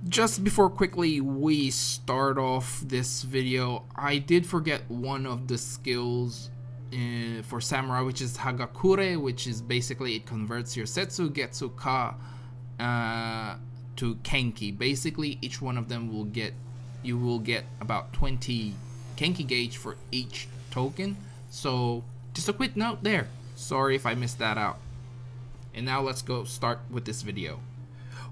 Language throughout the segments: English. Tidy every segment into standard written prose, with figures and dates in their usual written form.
Just before quickly we start off this video, I did forget one of the skills for samurai, which is Hagakure, which is basically it converts your Setsu, Getsu, Ka to Kenki. Basically each one of them you will get about 20 Kenki gauge for each token. So just a quick note there, sorry if I missed that out. And now let's go start with this video.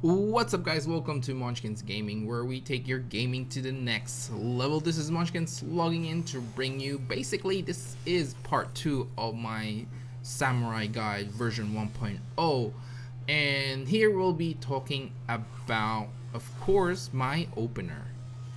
What's up guys, welcome to Munchkins Gaming, where we take your gaming to the next level. This is Munchkins logging in to bring you, basically this is part 2 of my Samurai Guide version 1.0, and here we'll be talking about, of course, my opener.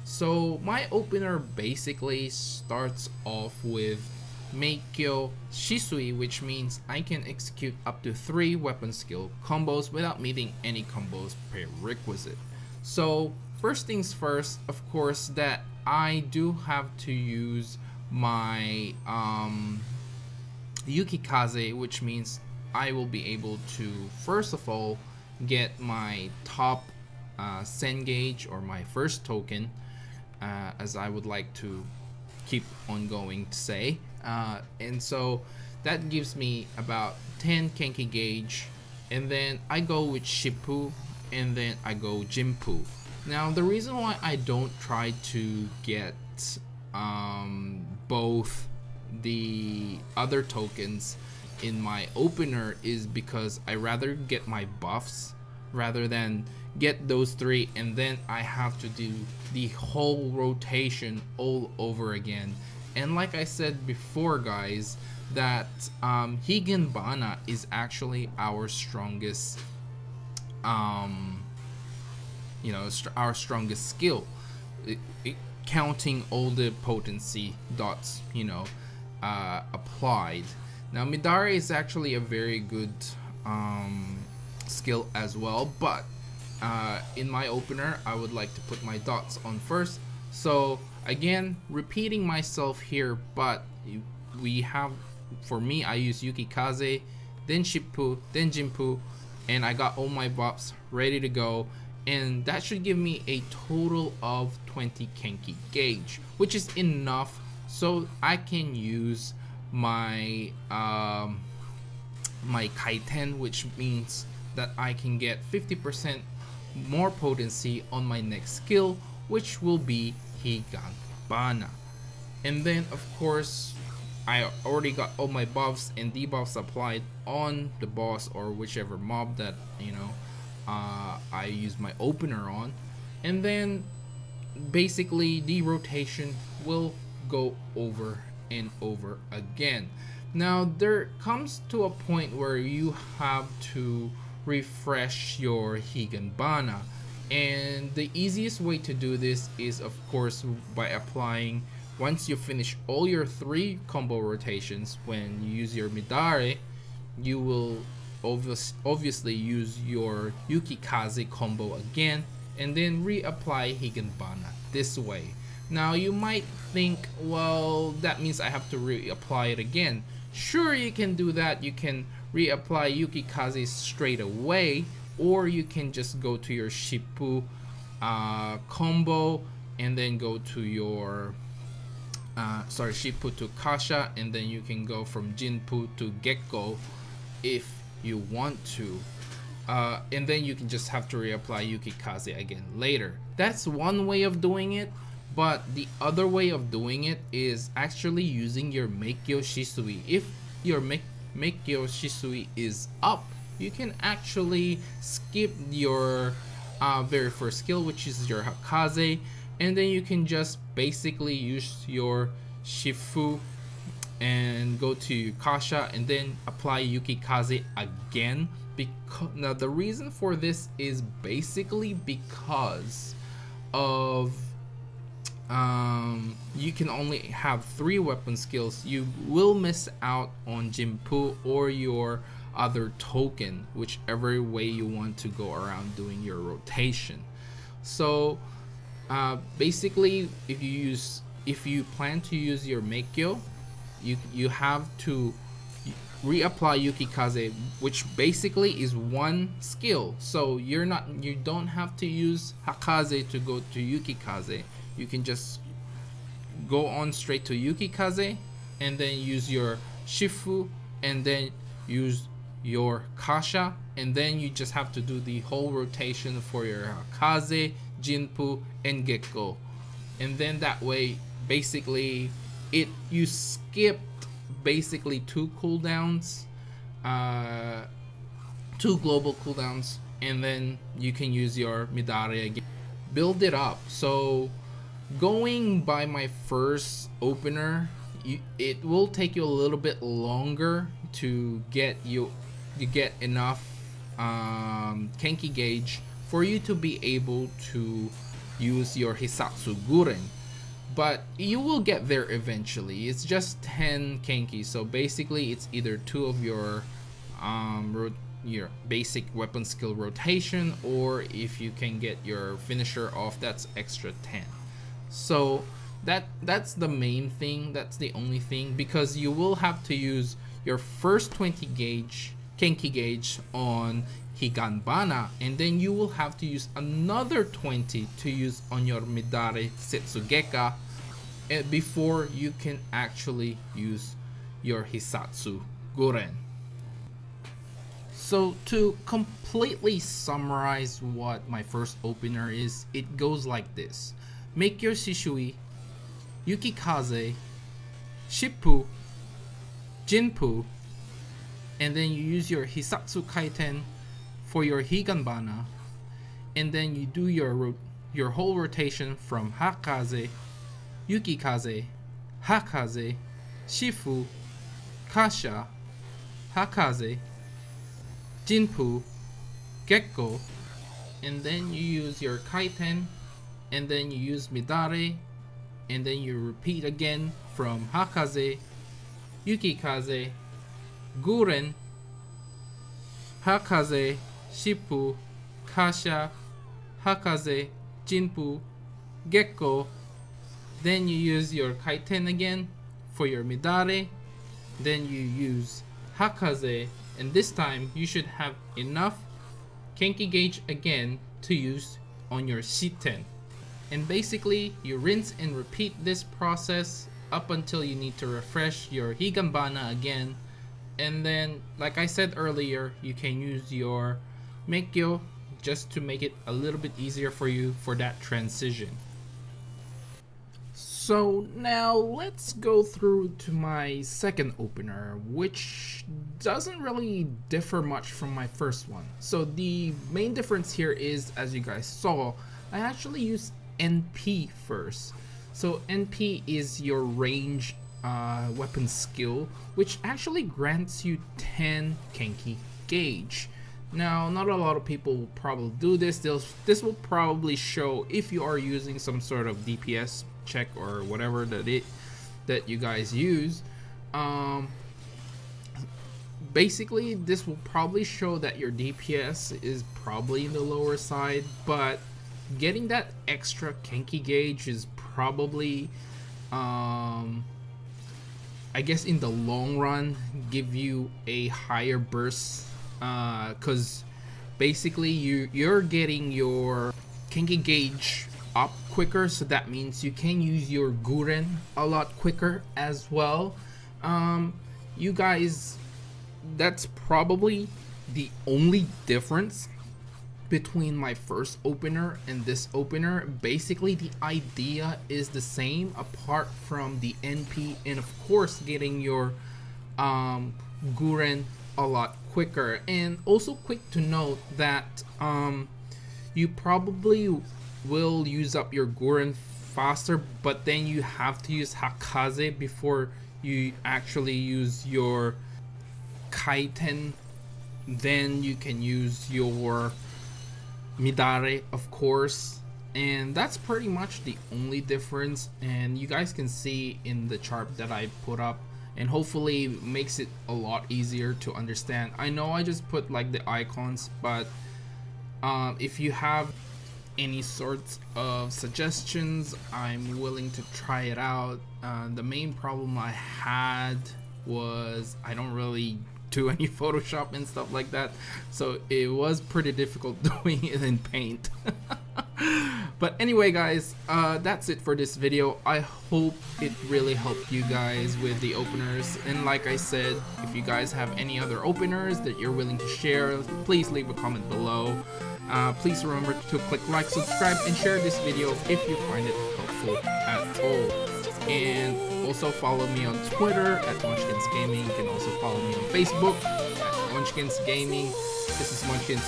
So my opener basically starts off with Meikyo Shisui, which means I can execute up to 3 weapon skill combos without meeting any combos prerequisite. So first things first, of course, that I do have to use my Yukikaze, which means I will be able to first of all get my top Sen gauge, or my first token, as I would like to keep on going to say. And so that gives me about 10 Kenki gauge, and then I go with Shippu, and then I go Jinpu. Now the reason why I don't try to get both the other tokens in my opener is because I rather get my buffs rather than get those 3 and then I have to do the whole rotation all over again. And like I said before guys, that Higenbana is actually our strongest our strongest skill, counting all the potency dots applied. Now Midare is actually a very good skill as well, but in my opener I would like to put my dots on first. So again, repeating myself here, but we have, for me, I use Yukikaze, then Shippu, then Jinpu, and I got all my buffs ready to go, and that should give me a total of 20 Kenki gauge, which is enough so I can use my my Kaiten, which means that I can get 50% more potency on my next skill, which will be Higenbana. And then of course I already got all my buffs and debuffs applied on the boss or whichever mob that I use my opener on, and then basically the rotation will go over and over again. Now there comes to a point where you have to refresh your Higenbana, and the easiest way to do this is of course by applying, once you finish all your 3 combo rotations, when you use your Midare, you will obviously use your Yukikaze combo again and then reapply Higenbana this way. Now you might think, well, that means I have to reapply it again. Sure, you can do that. You can reapply Yukikaze straight away, or you can just go to your Shippu combo and then go to your Shippu to Kasha, and then you can go from Jinpu to Gekko if you want to, and then you can just have to reapply Yukikaze again later. That's one way of doing it, but the other way of doing it is actually using your Meikyo Shisui. If your Meikyo Shisui is up, you can actually skip your very first skill, which is your Hakaze, and then you can just basically use your Shifu and go to Kasha and then apply Yukikaze again. Now the reason for this is basically because of you can only have 3 weapon skills. You will miss out on Jinpu or your other token, whichever way you want to go around doing your rotation. So basically if you plan to use your Meikyo, you have to reapply Yukikaze, which basically is one skill. So you don't have to use Hakaze to go to Yukikaze. You can just go on straight to Yukikaze and then use your Shifu and then use your Kasha, and then you just have to do the whole rotation for your Hakaze, Jinpu, and Gekko. And then that way basically you skipped basically two cooldowns, two global cooldowns, and then you can use your Midare again. Build it up. So going by my first opener, it will take you a little bit longer to get enough Kenki gauge for you to be able to use your Hisatsu Guren, but you will get there eventually. It's just 10 Kenki, so basically it's either 2 of your basic weapon skill rotation, or if you can get your finisher off, that's extra 10. So that's the main thing, that's the only thing, because you will have to use your first 20 gauge Kenki gauge on Higanbana, and then you will have to use another 20 to use on your Midare Setsugeka before you can actually use your Hisatsu Guren. So to completely summarize what my first opener is, it goes like this. Make your Shishui, Yukikaze, Shippu, Jinpu, and then you use your Hisatsu Kaiten for your Higanbana, and then you do your whole rotation from Hakaze, Yukikaze, Hakaze, Shifu, Kasha, Hakaze, Jinpu, Gekko, and then you use your Kaiten, and then you use Midare, and then you repeat again from Hakaze, Yukikaze, Guren, Hakaze, Shippu, Kasha, Hakaze, Jinpu, Gekko. Then you use your Kaiten again for your Midare. Then you use Hakaze, and this time you should have enough Kenki gauge again to use on your Shiten. And basically you rinse and repeat this process up until you need to refresh your Higanbana again. And then, like I said earlier, you can use your Meikyo just to make it a little bit easier for you for that transition. So now let's go through to my second opener, which doesn't really differ much from my first one. So the main difference here is, as you guys saw, I actually used NP first. So NP is your range weapon skill, which actually grants you 10 Kenki gauge. Now, not a lot of people will probably do this. This will probably show if you are using some sort of DPS check or whatever that you guys use. Basically, this will probably show that your DPS is probably in the lower side, but getting that extra Kenki gauge is probably I guess in the long run give you a higher burst, because basically you're getting your Kenki gauge up quicker, so that means you can use your Guren a lot quicker as well. You guys, that's probably the only difference between my first opener and this opener. Basically the idea is the same, apart from the NP and of course getting your Guren a lot quicker. And also quick to note that you probably will use up your Guren faster, but then you have to use Hakaze before you actually use your Kaiten. Then you can use your Midare, of course, and that's pretty much the only difference. And you guys can see in the chart that I put up, and hopefully makes it a lot easier to understand. I know I just put like the icons, but if you have any sorts of suggestions. I'm willing to try it out. The main problem I had was I don't really do any Photoshop and stuff like that, so it was pretty difficult doing it in Paint. But anyway guys, that's it for this video. I hope it really helped you guys with the openers, and like I said, if you guys have any other openers that you're willing to share, please leave a comment below. Please remember to click like, subscribe, and share this video if you find it helpful at all. And also follow me on Twitter at Munchkins Gaming. You can also follow me on Facebook at Munchkins Gaming. This is Munchkins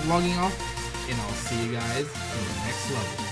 logging off, and I'll see you guys in the next level.